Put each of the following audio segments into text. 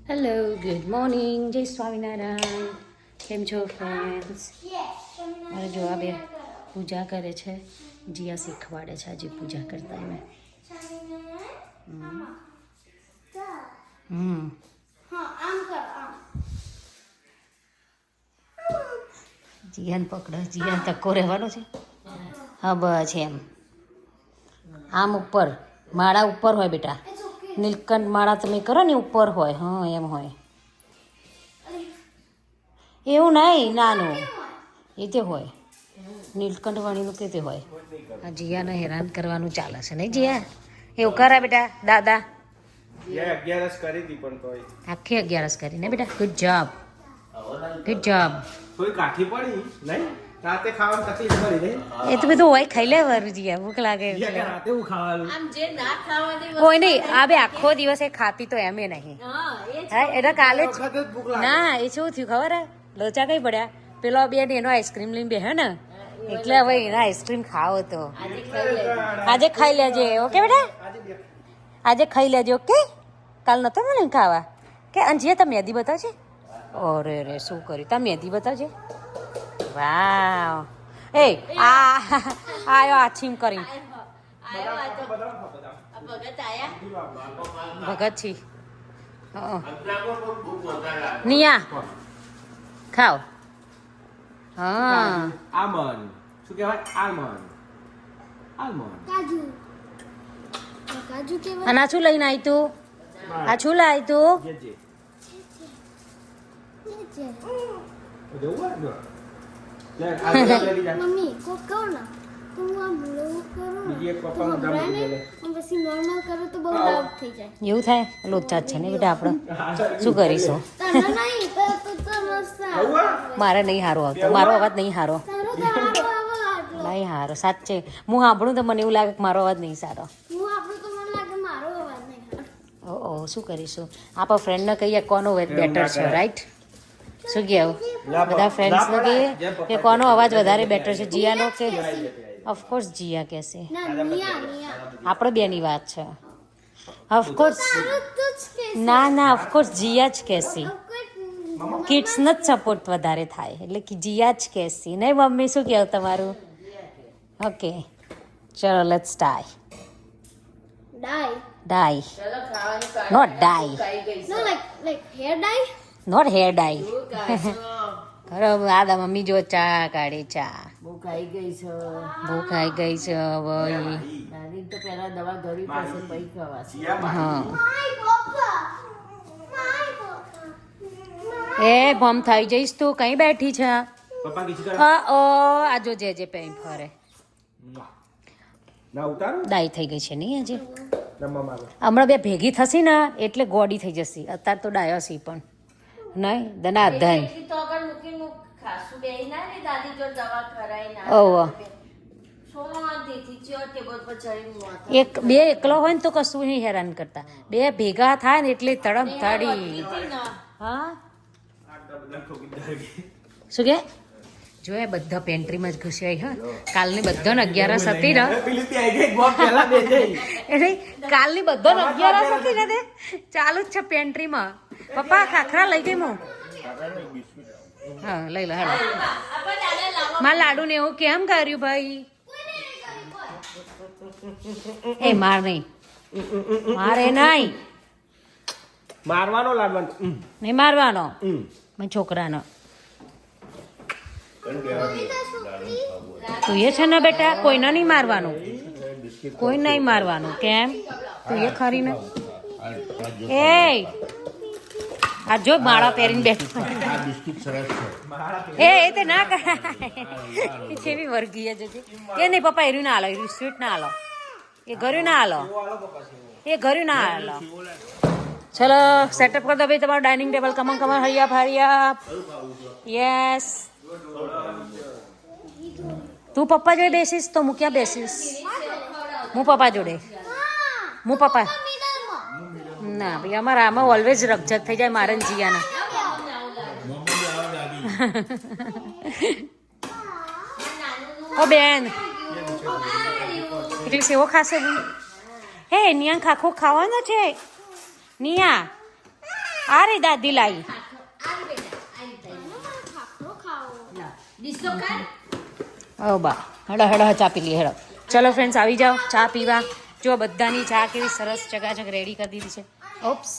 Hello good morning જય સ્વામિનારાયણ. કેમ છો ફ્રેન્ડ્સ? અરે જો આ બે પૂજા કરે છે. જીયા શીખવાડે છે આજે પૂજા કરતા એમ. જીયાને પકડો. જીયાને તક્કો રહેવાનો છે. હા બસ એમ. આમ ઉપર માળા ઉપર હોય બેટા. નીલકંઠ માળા તમે કરો ને ઉપર હોય. હા એમ હોય. એવું નહીં નાનું એ તે હોય. નીલકંઠ વાણીનું કે તે હોય. આ જીયાને હેરાન કરવાનું ચાલે છે નહીં જીયા? એવું કરા બેટા દાદા. આખી 11 કરીને બેટા. Good job good job. એ તો બધું હોય ખાઈ લે વારું જીયા. ભૂખ લાગે કોઈ નહીં. આ બે આખો દિવસ એ ખાતી તો એમ નહીં. હા એટલે કાલે જ ના એ શું થયું ખબર હે? લોચા કઈ પડ્યા. પેલો બેન એનો આઈસ્ક્રીમ લઈને બેહ્યો ને એટલે હવે એનો આઈસ્ક્રીમ ખાવો તો આજે ખાઈ લેજે. ઓકે બેટા આજે ખાઈ લેજે. ઓકે કાલ નતો ને ખાવા કે અંજીએ તમે મેદી બતાવજે. અરે રે શું કર્યું તમે મેદી બતાવજે. વાવ એ આયો આછીમ કરી ભગત છી નિયા ખાઓ. હા આલમંડ શું કહેવાય? આલમંડ કાજુ કહેવાય. અને આ શું લઈને આવી તું? આ શું લાવી તું? મમ્મી કોક કહો ને તો હું આ બ્લો કરું ને પછી નોર્મલ કરું તો બહુ ડાઉટ થઈ જાય. એવું થાય? લોચા જ છે ને બેટા આપણે શું કરીશું? મારે નહીં હારો આવતો. મારો અવાજ નહીં હારો નહીં હારો. સાચે હું સાંભળું તો મને એવું લાગે કે મારો અવાજ નહીં સારો. ઓ શું કરીશું? આપણે ફ્રેન્ડને કહીએ કોનો બેટર છે. રાઈટ? શું કહેવું? બધા ફ્રેન્ડ્સને કહીએ કે કોનો અવાજ વધારે બેટર છે, જીયાનો કે? ઓફકોર્સ જીયા કહેશે. આપણે બેની વાત છે. ઓફકોર્સ ના ના ઓફકોર્સ જીયા જ કહેશે. કિડ્સને જ સપોર્ટ વધારે થાય એટલે કે જીયા જ કહેશે. નહીં મમ્મી શું કહેવું તમારું? ઓકે ચલો let's dye. Not dye. Not hair dye. બરાબર. આદા મમ્મી જો ચા કાઢે. ચા ભૂખ આવી ગઈ છે ભાઈ. તો પહેલા દવા ધરવી પડશે પછી ખવાશે. હા એ ભમ થઈ જઈશ તું. કઈ બેઠી છે? હા ઓ આજો જે પેન ફરે ડાય થઈ ગઈ છે નહીં આજે. હમણાં બે ભેગી થશે ને એટલે ગોડી થઈ જશે. અત્યારે તો ડાયો છે પણ નહીં દનાધન. એક બે એકલો હોય ને તો કશું નહીં હેરાન કરતા. બે ભેગા થાય ને એટલે તડમ થાળી. હા શું કે જો એ બધા પેન્ટ્રીમાં જ ઘુસ્યા. હા કાલની બધાને 11 હતી ને એટલે કાલની બધાને 11 હતી ને તે ચાલુ જ છે પેન્ટ્રીમાં. પપ્પા ખાખરા લઈ ગઈ હું. હા લઈ લો હેડો. મારા લાડુ ને એવું કેમ કર્યું ભાઈ? એ માર નહીં. મારે નહીં મારવાનો લાડવાનો નહીં મારવાનો છોકરાનો. તું એ છે ને બેટા કોઈને નહીં મારવાનું. કોઈ નહીં મારવાનું. કેમ? તું એ ખરી ને. એ આ જો માળા પહેરીને બેઠો. એ તે ના કરાય. કેવી વર્ગીય જજે. એ નહીં પપ્પા એર્યું ના હાલો. એર્યું સ્વીટ ના હાલો. એ ઘર્યું ના હાલો. એ ઘર્યું ના હાલો. ચલો સેટઅપ કરી દો ભાઈ તમારું ડાઇનિંગ ટેબલ. કમન હરિયા. યસ તું પપ્પા જોડે બેસીશ તો હું ક્યાં બેસીશ? હું પપ્પા જોડે. હું પપ્પા ના ભાઈ અમારા આમાં ઓલવેઝ રકઝક થઈ જાય મારે જીયાના. ઓ બેન એટલે સેવો ખાશે. હે નિયા ખાખો ખાવાનો છે નિયા. આ રે દાદી લાઈ ખાખરો ખાવો ઓ બા હડા ચા પી લઈએ હેડો ચલો ફ્રેન્ડ્સ આવી જાઓ ચા પીવા જો બધાની ચા કેવી સરસ ચકાચક રેડી કરી દીધી છે ઓપ્સ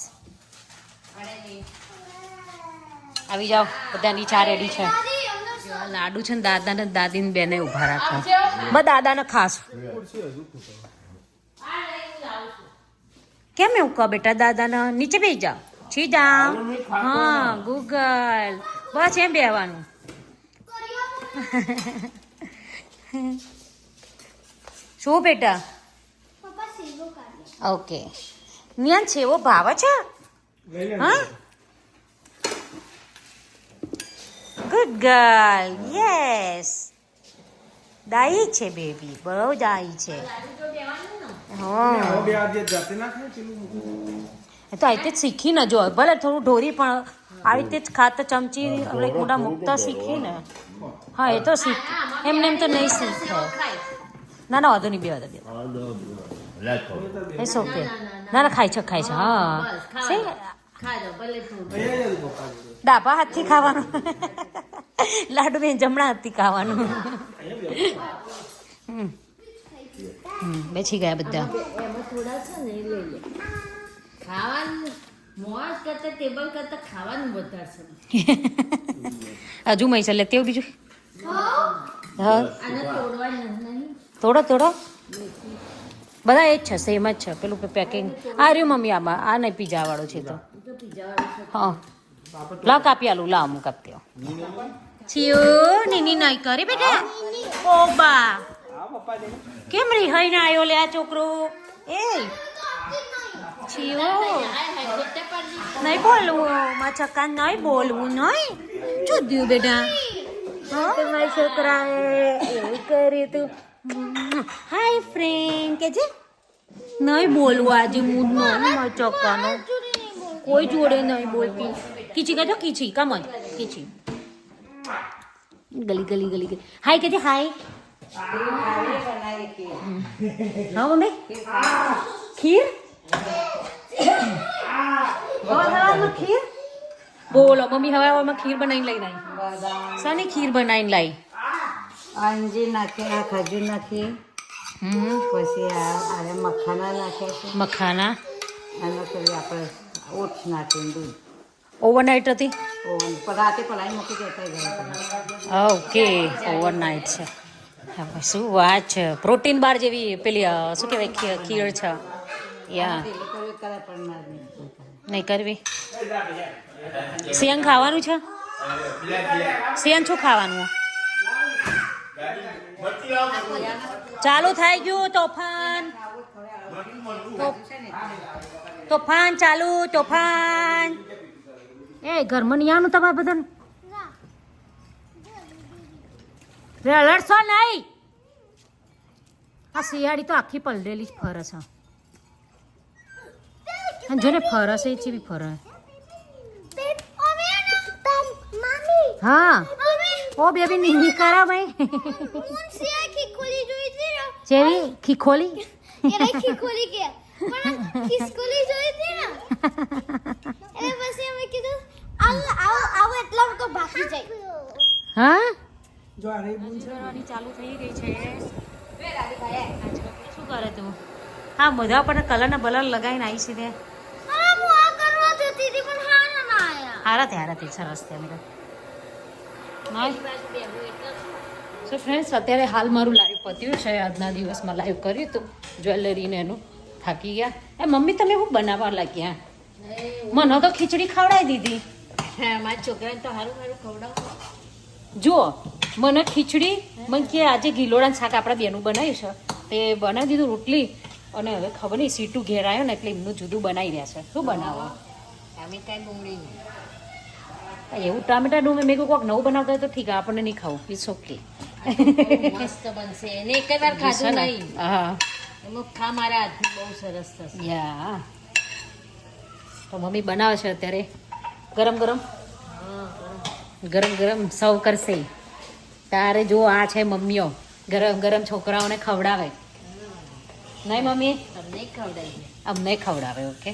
આવી જાઓ બધાની ચા રેડી છે જો આ લાડુ છે ને દાદા ને દાદી ને બેને ઉભા રાખો બસ દાદાને ખાસ કેમ એવું કહો બેટા દાદાને નીચે બેસી જાઓ છી જાઓ હા ગૂગલ બસ એમ બેહવાનું શું બેટા પપ્પા સેવો કાઢે ઓકે નિયાન છેવો ભાવે છે હા ગુડ ગર્લ યસ દાઈ છે બેબી બહુ દાઈ છે હા એ તો આવી રીતે જ શીખી ને જો ભલે થોડું ઢોરી પણ આવી રીતે જ ખાતા ચમચી લાઈક મોટા મૂકતા શીખી ને હા એ તો શીખ એમને એમ તો નહીં શીખે ના ના વાંધો નહીં બે ઇટ્સ ઓકે ના ના ખાય છે હા ડાબા હાથથી ખાવાનું લાડુ બેન જમણા હાથથી ખાવાનું બેસી ગયા બધા એમાં થોડા છે ને એ લઈ લે ખાવાનું મોજ કરતા ટેબલ કરતા ખાવાનું વધારે છે હજુ મૈસા લે તેવું બીજું હા આને તોડવાનું નહીં તોડો બધા એ જ છે સેમ જ છે પેલું પેકિંગ આ રહ્યું મમ્મી આમાં આ નહીં પીઝા વાળો છે તો હા લાવ કાપી આલું લાવ હું કાપતી છીયો નીની નહીં કરી બેટા ઓ બા કેમ રિહાઈને આવ્યો લે આ છોકરો એ છીયો નહીં બોલવું માં ચક્કા નહીં બોલવું નહીં શું થયું બેટા હા મારા છોકરાએ એવું કર્યું તું હાય ફ્રેન્ડ કે છે નહીં બોલવું આજે મૂડ નો મારા ચક્કાનો કોઈ જોડે નહીં બોલતી કીચી કહેતો કીચી કમન કીચી ગલી હાય કે છે હાય હા મમ્મી ખીર ખીર બોલો મમ્મી હવામાં ખીર બનાવીને લઈને આવી શાની ખીર બનાવીને લાવી અંજીર નાખી આ ખજૂર નાખી પછી આ મખાના નાખ્યા છે મખાના અને પછી આપણે ઓટ્સ નાખીને દૂધ ઓવરનાઇટ હતી ઓવન રાતે પલાળી મૂકી દેતા જાય ઓકે ઓવરનાઇટ છે હા ભાઈ શું વાત છે પ્રોટીન બાર જેવી પેલી શું કહેવાય ખીર છે યા નહીં કરવી સિયન ખાવાનું છે સિયન શું ખાવાનું ચાલુ થઈ ગયું તોફાન ચાલુ તોફાન એ ઘરમાં નહીં આવવાનું તમારે બધાને લડશો નહીં આ શિયાળી તો આખી પલળેલી જ ફરસ અને જોને ફરસ એ ચેવી ફરસ હા ઓ બેબી નીની કરા ભાઈ ચેવી ખીખોલી ખીખોલી કે પણ ખિસકોલી જોઈ હતી ને એટલે પછી અમે કીધું આવો એટલા તો બાકી જાય હા જો આની ચાલુ થઈ ગઈ છે શું કરે તું હા બધા પણ કલરના બલર લગાવીને આવી છે તે હું આ કરવા જતી હતી પણ હારા ના આયા હારા સરસ થયા સો ફ્રેન્ડ્સ અત્યારે હાલ મારું લાઈવ પત્યું છે આજના દિવસમાં લાઈવ કર્યું હતું જ્વેલરીને એનું થાકી ગયા એ મમ્મી તમે શું બનાવવા લાગ્યા મને તો ખીચડી ખવડાવી દીધી મારા છોકરાને તો સારું ખવડાવ જુઓ મને ખીચડી મને કે આજે ગિલોડાનું શાક આપણા બેનું બનાવ્યું છે તે બનાવી દીધું રોટલી અને હવે ખબર નહીં સીટું ઘેર આવ્યો ને એટલે એમનું જુદું બનાવી રહ્યા છે શું બનાવો ટામેટા ડુંગળી એવું ટામેટા ડુંગળી મેં કોઈક નવું બનાવતા હોય તો ઠીક આપણને નહીં ખાવું ઇટ્સ ઓકે મસ્ત બનશે એને એક વાર ખાધું નહીં હા એમાં ખા મારા હાથથી બહુ સરસ થશે યા તો મમ્મી બનાવે છે અત્યારે ગરમ ગરમ સર્વ કરશે તારે જો આ છે મમ્મીઓ ગરમ છોકરાઓને ખવડાવે નહીં મમ્મી તમને ખવડાવી અમને ખવડાવે ઓકે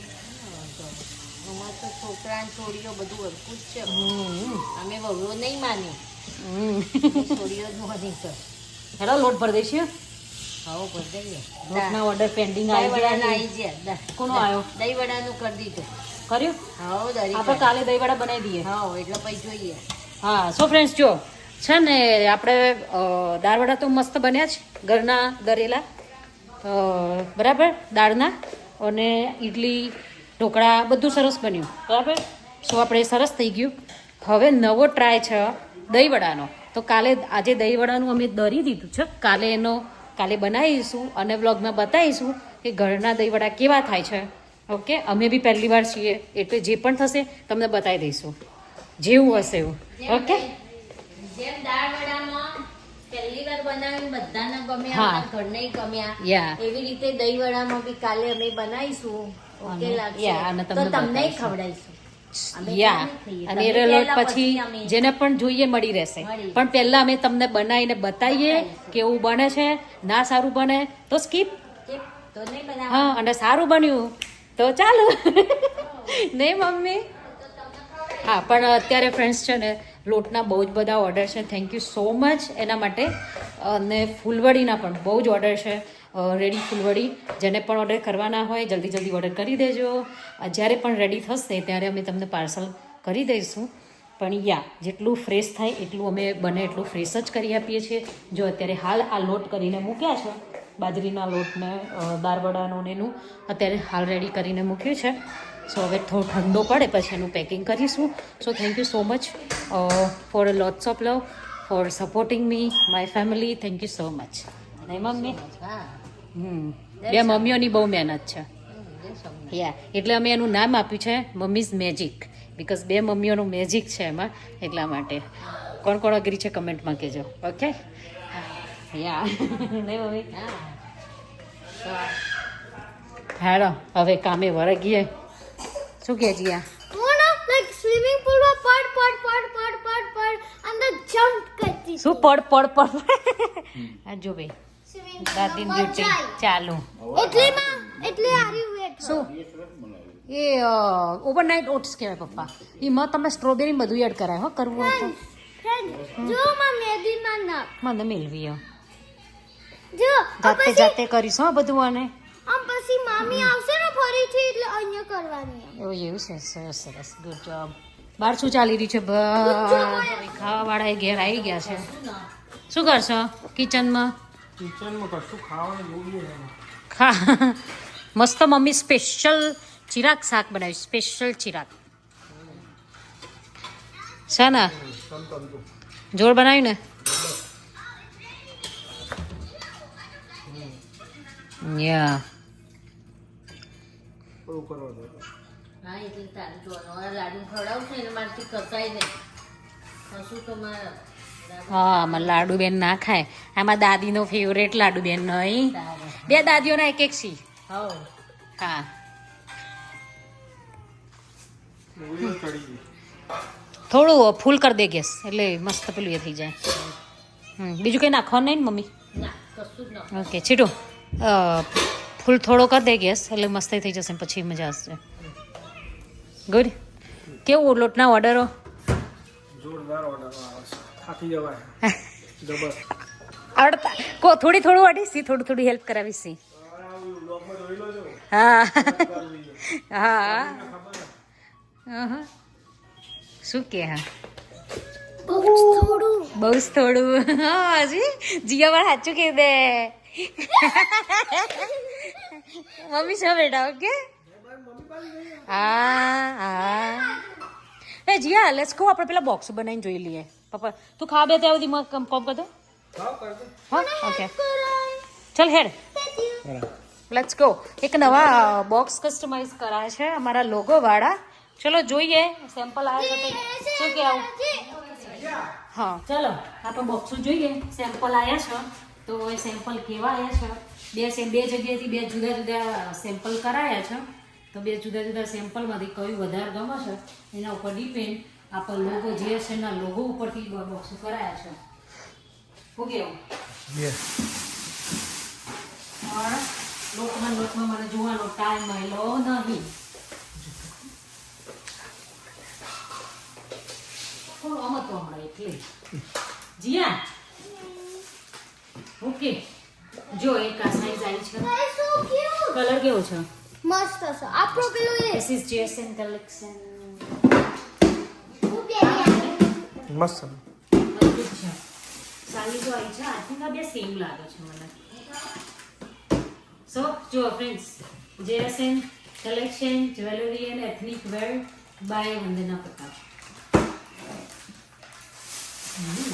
છોકરા ને છોડીઓ બધું હરકું જ છે હમ. અમે વહુઓ નહીં માની હમ. છોડીઓ જ માની છે હેલો લોટ ભરી દઈશું હાવ ભર દઈએ લોટના ઓર્ડર પેન્ડિંગ દહીં આવી વડાના ગયા આવી ગયા કોનો આવ્યો દહીં વડાનું કરી દીધું કર્યું હાવ દહીં આપણે કાલે દહીંવડા બનાવી દઈએ હાવ એટલે પછી જોઈએ હા સો ફ્રેન્ડ્સ જો છે ને આપણે દાળવડા તો મસ્ત બન્યા છે ઘરના દરેલા બરાબર દાળના અને ઇડલી ઢોકળા બધું સરસ બન્યું બરાબર સો આપણે સરસ થઈ ગયું હવે નવો ટ્રાય છે દહીંવડાનો તો આજે દહીંવડાનું અમે દરી દીધું છે કાલે બનાવીશું અને વ્લોગમાં બતાવીશું કે ઘરના દહીંવડા કેવા થાય છે ઓકે અમે બી પહેલી વાર છીએ એટલે જે પણ થશે તમને બતાવી દઈશું જેવું હશે એવું ઓકે જેમ દાળ વડામાં પહેલી વાર બનાવીને બધાને ગમ્યા હા. આપણા ઘરને ગમ્યા Yeah. એવી રીતે દહીં વડામાં બી કાલે અમે બનાવીશું ઓકે Yeah, અને લાગશે તો તમને તમને બતાવીશું. ખવડાવીશું અમે યા તો નહીં ખાઈએ. અને તમે એ લોટ પહેલા પછી અમે જેને પણ જોઈએ મળી રહેશે મળી. પણ પહેલા અમે તમને બનાવીને બતાવીએ કેવું બને છે ના સારું બને તો સ્કીપ કે તો નહીં બનાવવાનું. હા અને સારું બન્યું તો ચાલો નહીં મમ્મી હા પણ અત્યારે ફ્રેન્ડ્સ છે ને લોટના બહુ જ બધા ઓર્ડર છે થેન્ક યુ સો મચ એના માટે અને ફૂલવડીના પણ બહુ જ ઓર્ડર છે રેડી ફૂલવડી જેને પણ ઓર્ડર કરવાના હોય જલ્દી ઓર્ડર કરી દેજો જ્યારે પણ રેડી થશે ત્યારે અમે તમને પાર્સલ કરી દઈશું પણ યા જેટલું ફ્રેશ થાય એટલું અમે બને એટલું ફ્રેશ જ કરી આપીએ છીએ જો અત્યારે હાલ આ લોટ કરીને મૂક્યા છે બાજરીના લોટને દાળવડાનું ને એનું અત્યારે હાલ રેડી કરીને મૂક્યું છે સો હવે થોડો ઠંડો પડે પછી એનું પેકિંગ કરીશું so thank you so much for lots of love four supporting me my family thank you so much નહીં મમ્મી હા બે મમ્મીઓની બહુ મહેનત છે જે સમજ. યા એટલે અમે એનું નામ આપ્યું છે મમ્મીઝ મેજિક બિકોઝ બે મમ્મીઓનું મેજિક છે એમાં એટલા માટે કોણ કોણ અગ્રી છે કમેન્ટમાં કહેજો ઓકે યા નહીં મમ્મી હા હાલો હવે કામે વળગીએ શું કહે જીયા હું ના લાઈક સ્વિમિંગ પૂલમાં પડ અંદર જમ્પ કરતી શું પડ આ જો ભાઈ સ્વિમિંગ દાદીન ડ્યુટી ચાલુ એટલે આરી વેટ શું એ ઓવરનાઇટ ઓટ્સ કહેવાય પપ્પા એમાં તમે સ્ટ્રોબેરી બધું એડ કરાય હો કરવું હોય તો ફ્રેન્ડ જો માં મેદીમાં ના મને મેળવી જો જાતે કરીશ હો બધું આને આમ પછી મામી આવશે ને ફરીથી એટલે અહીંયા કરવાની એવું છે સરસ સરસ ગુડ જોબ બહાર શું ચાલી રહ્યું છે બસ ખાવાવાળા એ ઘેર આવી ગયા છે શું કરશો કિચનમાં કશું ખાવાનું જોઈએ ખા મસ્ત મમ્મી સ્પેશિયલ ચિરાગ શાક બનાવ્યું સ્પેશિયલ ચિરાગ છે ને જોર બનાવ્યું ને યા હા એટલે તારું જોવાનું આ લાડુ ખવડાવું છે ને મારથી કસાય નહીં કશું તો મારે હા આમાં લાડુ બેન ના ખાય આમાં દાદીનો ફેવરેટ લાડુ બેન નહીં બે દાદીઓના એક સી હવ હા થોડું ફૂલ કરી દે ગેસ એટલે મસ્ત પેલું એ થઈ જાય બીજું કંઈ નાખવાનું નહીં ને મમ્મી ના કશું જ ન ઓકે છીટું ફૂલ થોડો કરી દે ગેસ એટલે મસ્ત થઈ જશે પછી મજા આવશે ગુડ કેવું લોટના ઓર્ડરો જોરદાર ઓર્ડર આવે છે થાકી જવાય જબર આવડતા થોડું અડીશી થોડું હેલ્પ કરાવીશી હા હા શું કે હા બહુ જ થોડું હા જી જીયા પણ સાચું કહી દે મમ્મી છો બેટા ઓકે હા એ જીયા લેટ્સ ગો આપણે પેલા બોક્સ બનાવીને જોઈ લઈએ પપ્પા તું ખા બે ત્યાં સુધી કોમ કરતો હા ઓકે ચલ હેડ લેટ્સ ગો એક નવા બોક્સ કસ્ટમાઇઝ કરાય છે અમારા લોગો વાળા ચલો જોઈએ સેમ્પલ આવ્યા છે શું કે આવું હા ચલો આપણે બોક્સો જોઈએ સેમ્પલ આવ્યા છે તો એ સેમ્પલ કેવા આવ્યા છે બે જગ્યાએથી બે જુદા જુદા સેમ્પલ કરાયા છે તો બે જુદા જુદા સેમ્પલમાંથી કયું વધારે ગમે છે એના ઉપર ડિપેન્ડ આપણે લોગો જે છે એના લોગો ઉપરથી બોક્સો કરાયા છે શું કેવું લોટમાં મને જોવાનો ટાઈમ મળ્યો નહીં એટલે જીયા ઓકે જો એક આ સાઈઝ આવી છે Guys, so cute. કલર કેવો છે મસ્ત છે. આપણો પેલું એ ધીસ ઇઝ જેસન કલેક્શન હું પહેરી મસ્ત અદ્ભુત છે સાઈઝ આવી છે આઈ થિંક આ બે સેમ લાગે છે મને સો જો ફ્રેન્ડ્સ જેસન collection jewellery and ethnic wear by Vandana Prakash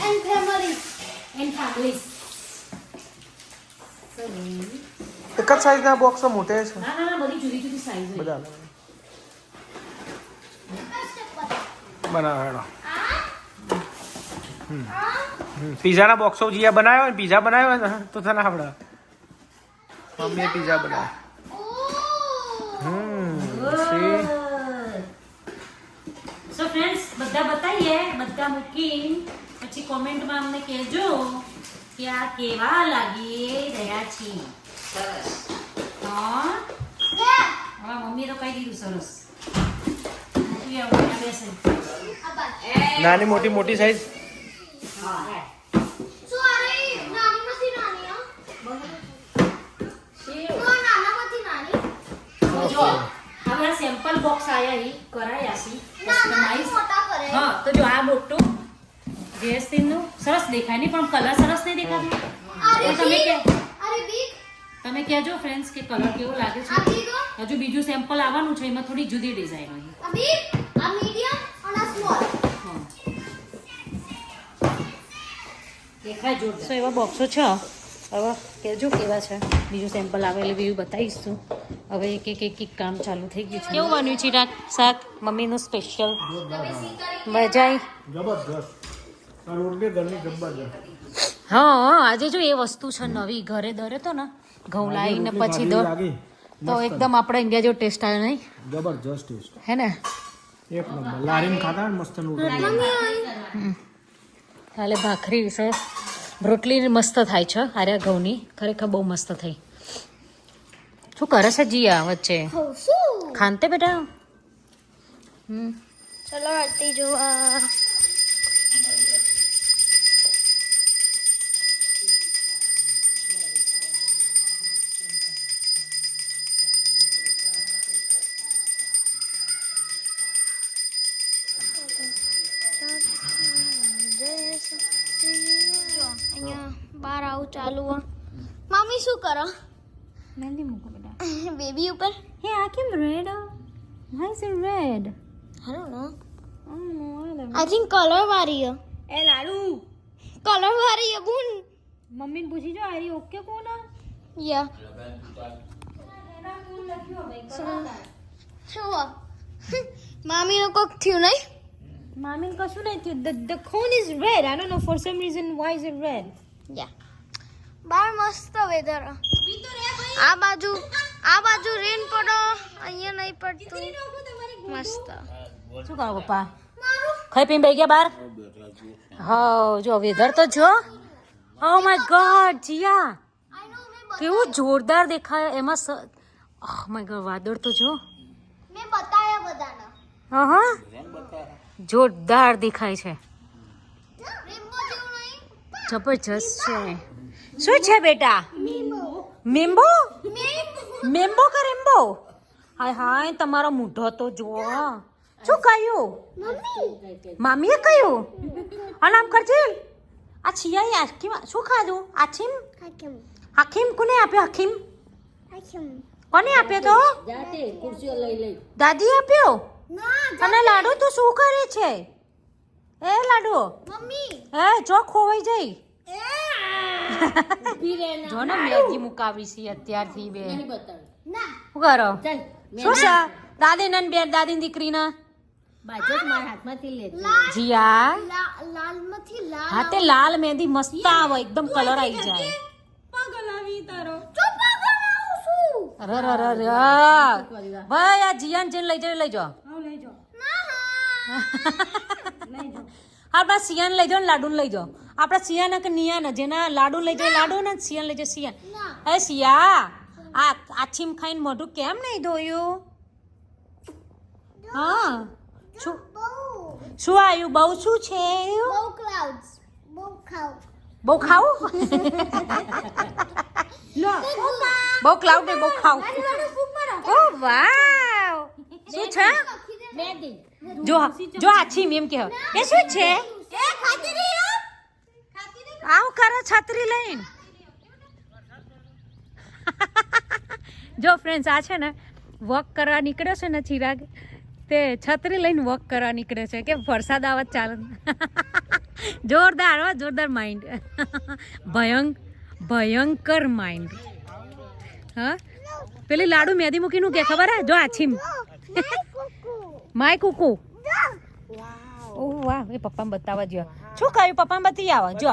and family. And families so એક જ સાઈઝના બોક્સો મોટે છે ના ના ના બધી જુદી જુદી સાઈઝ હોય બધા બનાવેલો પીઝાના બોક્સો જીયા બનાવ્યો ને પીઝા બનાવ્યો ને તો તને આવડે મમ્મીએ પીઝા બનાવ્યો સો ફ્રેન્ડ્સ બધા બતાવીએ બધા મૂકી પછી કોમેન્ટમાં અમને કહેજો કે આ કેવા લાગી રહ્યા છે સરસ હા Yeah. હવે મમ્મી તો કહી દીધું સરસ મૂકી આવો, આ બેસે. નાની મોટી મોટી સાઈઝ હા So અરે નાની નથી નાની હા. તો નાનામાંથી નાની. જો હવે આ સેમ્પલ બોક્સ આયા હી કરાયા છે નાનાથી કસ્ટમાઇઝ મોટા કરે. હા તો જો આ મોટું જેસતીનનું સરસ દેખાય નહીં પણ કલર સરસ નહીં દેખાતું અરે તો તમે કે અરે big. તમે કહેજો ફ્રેન્ડ્સ કે કલર કેવો લાગે આ છે big હો. હજુ બીજું સેમ્પલ આવવાનું છે એમાં થોડી જુદી ડિઝાઇન હોય આ big, આ medium અને આ small. હા દેખાય જોરદાર સો એવા બોક્સો છે હવે કહેજો કેવા છે બીજું સેમ્પલ આવે એટલે બીજું બતાવીશ તું હવે એક એક એક એક કામ ચાલુ થઈ ગયું છે કેવું બન્યું છે શાક મમ્મીનું સ્પેશિયલ મજાઈ જબરદસ્ત આ રોટલી ઘરની જબરદસ્ત હા આજે જો એ વસ્તુ છે નવી ઘરે દરે તો ને ઘઉં લાવીને પછી દો તો એકદમ આપણે ઇન્ડિયા જેવો ટેસ્ટ આવે નહીં જબરદસ્ત ટેસ્ટ હે ને એક નંબર લારીમ ખાતા ને મસ્ત રોટલી કાલે ભાખરી છે રોટલી મસ્ત થાય છે આર્યા ઘઉંની ખરેખર બહુ મસ્ત થઈ શું કરે છે જીયા વચ્ચે હો શું? ખાનતે બેટા ચલો આરતી જોવા. જો અહીંયા બાર આવું ચાલુ હો. મમ્મી શું કરો મહેંદી મૂકો બેટા બેબી ઉપર? હે આ કેમ red why is it red I don't know. I think color વાળી હે. એ લાડુ કલર વાળી હે બુન. મમ્મીને પૂછી જો આરી ઓકે કોણ Yeah. શું મામી નો કોક થયું નહીં? મામીને કશું નહીં થયું the cone is red I don't know for some reason why is it red Yeah. બાર મસ્ત વેધર. આ બાજુ રેન પડો, અહીંયા નહીં પડતું. મસ્ત. શું કરો પપ્પા ખાઈ પીને બેસી ગયા બાર હા જો વેધર તો જો ઓ માય ગોડ જીયા કેવું જોરદાર દેખાય એમાં ઓહ માય ગોડ વાદળ તો જો મેં બતાયા બધાને. હા હા જોરદાર દેખાય છે રેનબો જેવું નહીં. જબરજસ્ત છે શું છે બેટા મેમ્બો મેમ્બો કે રેમ્બો હાય હાય તમારો મૂઢો તો જુઓ શું કહ્યું મમ્મી મામીએ કહ્યું અને આમ કરજે આ છિયા હાકીમ શું ખાધું આછીમ હાકમ હાકીમ કોને આપ્યો હાકીમ હાકમ કોને આપ્યો તો જાતે ખુરશીઓ લઈ લઈ દાદી આપ્યો ના અને લાડુ તું શું કરે છે એ લાડુ મમ્મી હે જો ખોવાઈ જઈ ઊભી રહે ના જો ને મેગી મુકાવી છે અત્યારથી બે નહીં બતાવે ના શું કરો ચાલ શું છે દાદી ને બે દાદી દીકરીના બાજુ જ મારા હાથમાંથી લે જીયા લાલ માંથી લાલ હા તે લાલ મહેંદી મસ્ત આવે એકદમ કલર આવી જાય અરે અરે અરે ભાઈ આ જીયાન જઈને લઈ જાઓ લઈ જાઓ આપણા સિયાન લઈ જાઓ ને લાડુ લઈ જાઓ આપણા સિયાના કે નિયાના જેના લાડુ લઈ જાય લાડુ ને સિયાન લઈ જાય સિયાન હે સિયા આ આછીમ ખાઈને મોઢું કેમ નહીં ધોયું હા શું શું આવ્યું બહુ શું છે બહુ ક્લાઉડ્સ બહુ ખાવ બહુ ખાવું બહુ ક્લાઉડ ને બહુ ખાવું ઓ વાવ શું છે મેગી જો જો આછી મેમ કે એ શું છે આવું કરે છત્રી લઈને જો ફ્રેન્ડ્સ આ છે ને વોક કરવા નીકળ્યો છે ને ચિરાગ તે છત્રી લઈને વોક કરવા નીકળ્યો છે કે વરસાદ આવત ચાલે જોરદાર હો જોરદાર માઇન્ડ ભયંકર માઇન્ડ હા પેલી લાડુ મેદી મૂકીનું કે ખબર હે જો આછીમ માય કુકુ ઓ વાહ એ પપ્પાને બતાવવા જો શું કહ્યું પપ્પાને બતાવી આવો જો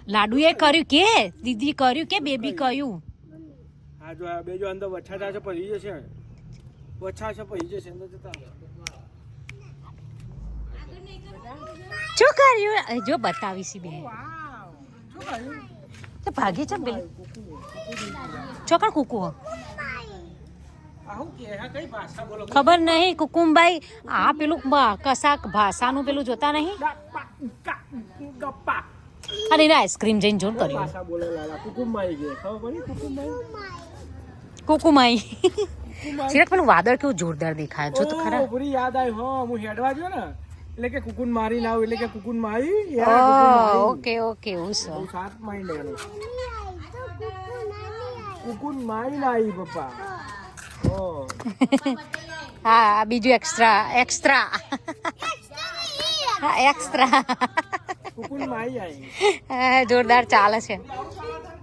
લાડુ એ કર્યું કે દીદી કર્યું કે બેબી કર્યું આ જો આ બે જો અંદર વછાટા છે પડી જશે વછા છે પડી જશે અંદર જતા શું કર્યું જો બતાવીશી બે તો ભાગી છે બે ચોકડ કુકુ આવું કે હા કઈ ભાષા બોલો ખબર નહીં કુકુમભાઈ આ પેલું કશાક ભાષાનું પેલું જોતા નહીં ગપ્પા અને એને આઈસ્ક્રીમ જઈને જોન કર્યું ભાષા બોલે લાલા કુકુમભાઈ કે ખબર પડી કુકુમાઈ સિરક પેલું વાદળ કેવું જોરદાર દેખાય જો તો ખરા પૂરી યાદ આવી હો હું હેડવા જો ને એટલે કે કુકુન મારી લાવ એટલે કે કુકુન મારી ઓકે ઓકે એવું છે બહુ શાર્પ માઇન્ડ એનું કુકુન મારી લાવી પપ્પા ઓ હા બીજું એક્સ્ટ્રા હા એક્સ્ટ્રા કુકુન મારી આવી જોરદાર ચાલે છે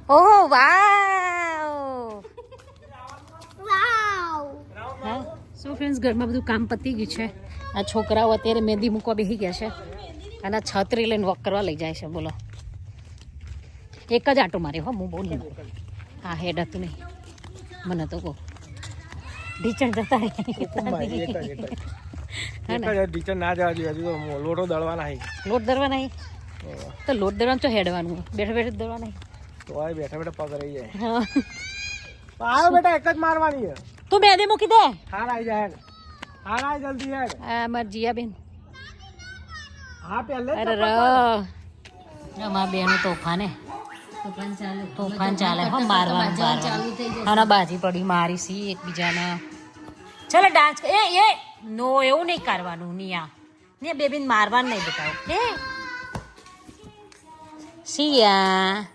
ઓહો વાવ હા સો ફ્રેન્ડ્સ ઘરમાં બધું કામ પતી ગયું છે આ છોકરાઓ અત્યારે મહેંદી મૂકવા બેસી ગયા છે અને આ છત્રી લઈને વોક કરવા લઈ જાય છે બોલો એક જ આટો માર્યો હો હું બહુ નહીં હા હેડ હતું નહીં મને તો કહો ઢીચણ જતા ટીચર ના જવા જોઈએ હજુ તો લોટો દળવા નહીં લોટ દરવા નહીં તો લોટ દરવાનું તો હેડવાનું બેઠા બેઠા દરવા નહીં તો આ બેઠા બેઠા પગ રહી જાય હા આવો બેટા એક જ મારવાની છે તું મહેંદી મૂકી દે હાર આવી જાય હાર આવી જલ્દી હેડ મારી જીયાબેન હા પહેલે અરે અમારા બેનું તોફાને તોફાન ચાલે હો મારવાનું અને બાજી પડી મારી સી એકબીજાના ચાલો ડાન્સ એ નો એવું નહીં કરવાનું નિયા ને બેબીને મારવાનું નહીં બતાવો કે સિયા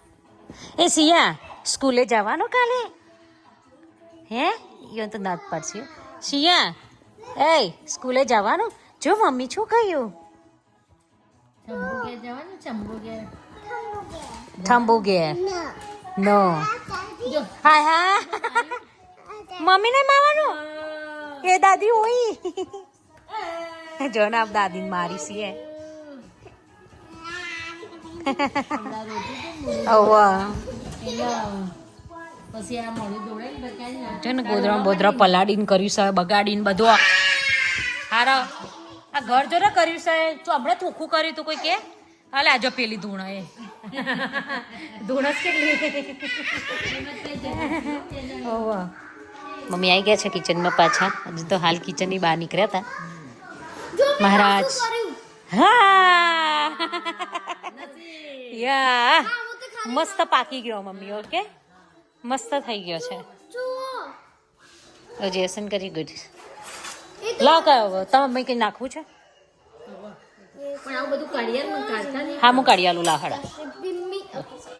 એ સિયા સ્કૂલે જવાનું કાલે હે યો તો દાંત પડશે સિયા એ સ્કૂલે જવાનું જો મમ્મી શું કહ્યું થંબુ ઘેર નો હા હા મમ્મી ને મારવાનું એ દાદી હોય જો ને આપ દાદીને મારી છીએ જો ને ગોદરા બોદરા પલાડીને કર્યું છે બગાડીને બધું હારા આ ઘર જો ને કર્યું છે તો હમણાં થોખું કર્યું તું કોઈ કે હાલે આજો પેલી ધૂણા એ ધૂણસ કેટલી મમ્મી આવી ગયા છે કિચનમાં પાછા હજુ તો હાલ કિચનની બહાર નીકળ્યા હતા મહારાજ હા યા મસ્ત પાકી ગયો મમ્મી ઓકે મસ્ત થઈ ગયો છે જેસન કરી ગુડ લાવ કયો તમે મમ્મી કંઈ નાખવું છે પણ આવું બધું કાઢિયારમાં કાઢતા નહીં હા હું કાઢી આલું લાહડા